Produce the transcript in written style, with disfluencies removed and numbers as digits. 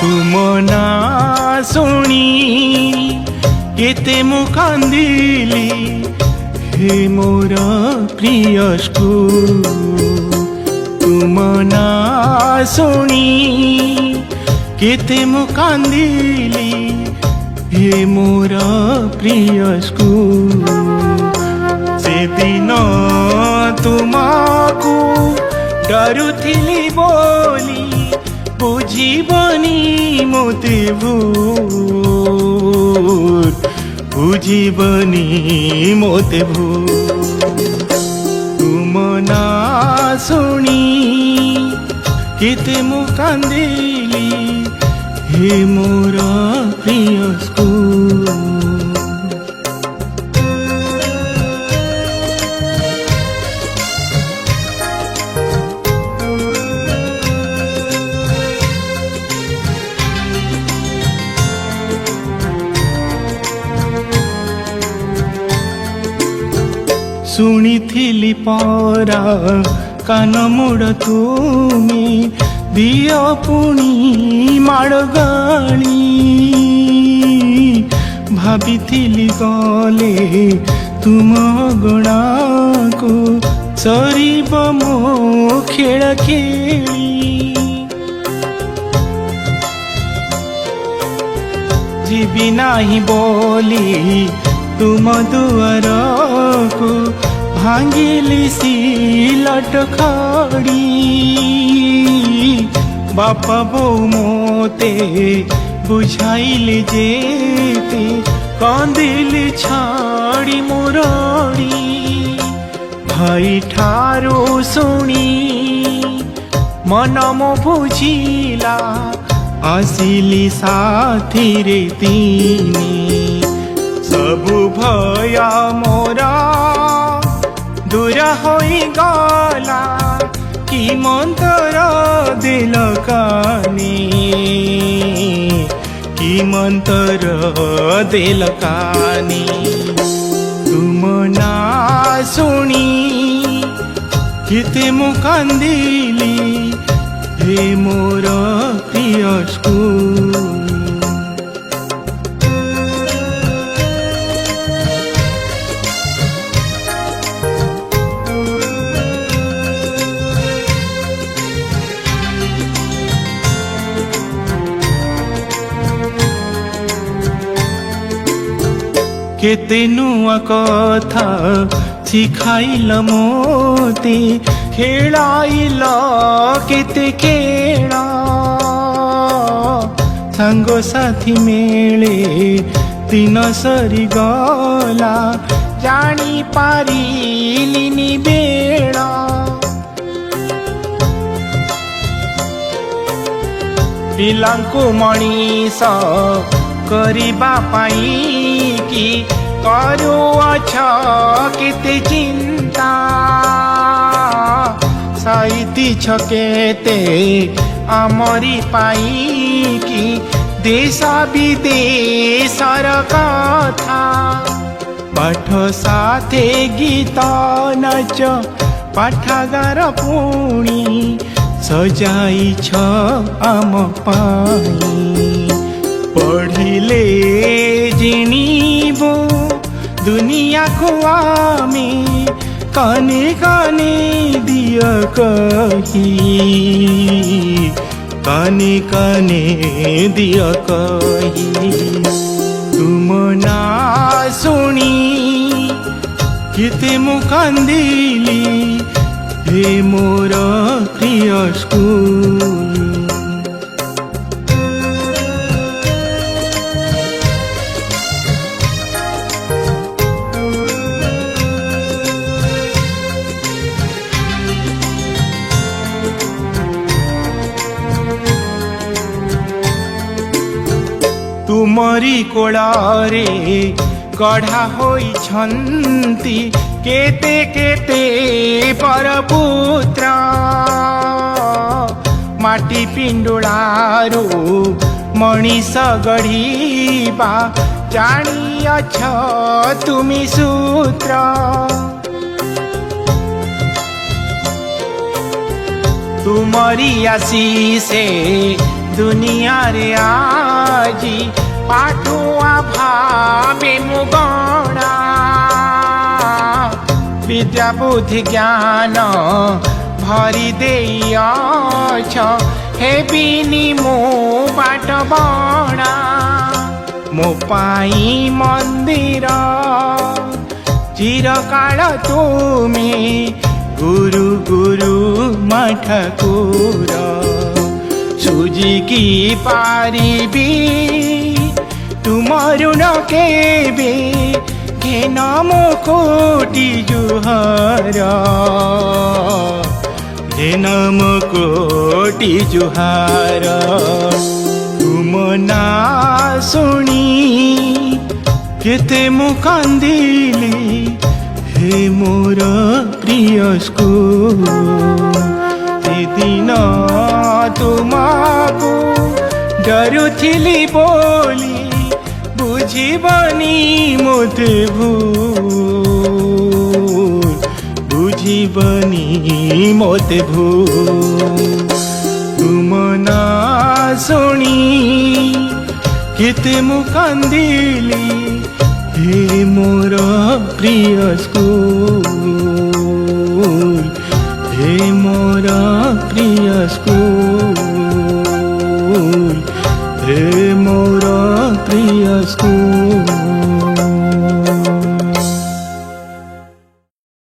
तुम ना शुणी केते मु कांदिली हे मोर प्रिय स्कूल। तुम ना शुणी केते मु कांदिली हे मोर प्रिय स्कूल। से दिन तुमको डरुथिली बोली बुझीबनी मोते भूल, बुझीबनी मोते भूल। तुम ना शुणी केते मु कांदिली हे मोर प्रिय स्कूल। शुणिथिली परा कान मोड़ तुमी दियो पुणी माड़ गाली। भाविथिली गले तुम गणा को सरीब मो खेल खेली। जीवी नाही बोली तुम दुआर को भांगिली सिलट खड़ी। बापा बो मोते बुझाइली जेते कांदिली छाड़ी मुरड़ी। भाई ठारो शुणी मन मो बुझिला आसिली साथी रे तीनी। सबु भय मोरा दूर होई गला कि मंतर दिल कानी, कि मंतर दिल कानी। तुम ना शुणी केते मु कांदिली हे मोर प्रिय स्कूल। केते नुआ कथा शिखाइल मोते खेलाइल केते खेला। सांग साथी मेले दिन सरी गला जानी पारिलिनी बेला। पिलांको मनीष करिबा पाई कि करुअछ केते चिंता। साइती छकेते आमरी पाई कि देश विदेशर कथा। पाठ साथे गीत नाच पाठागार पुणी सजाइछ आम पाई। पढ़िले जिनिबो दुनिया को आमे काने काने दिया कही, काने काने दिया कही। तुम ना शुणी केते मु कांदिली हे मोर प्रिय स्कूल। तुमरी कोलारे गढ़ा होई छंती केते केते परपुत्र। माटी पिंडुलारू मनीष गढ़ीबा जानियछ तुमी सूत्र। तुमरी आशीषे दुनिया रे आजी पाठुआ भावे मुगणा विद्या बुद्धि ज्ञान भरी देइछ हेबिनी मो बाट बणा मो पाई मंदिर चिरकाल तुमे गुरु गुरु मठकुर सुजिकी पारिबी तुम ऋण केबे घेन मो कोटि जुहार घेन मो कोटि जुहार तुम ना शुणी केते मु कांदिली हे मोर प्रिय स्कूल दिन तुमको डरुथिली बोली बुझिबनी मोते भूल बुझिबनी मोते भूल तुम ना शुणी केते मु कांदिली हे मोर प्रिय स्कूल।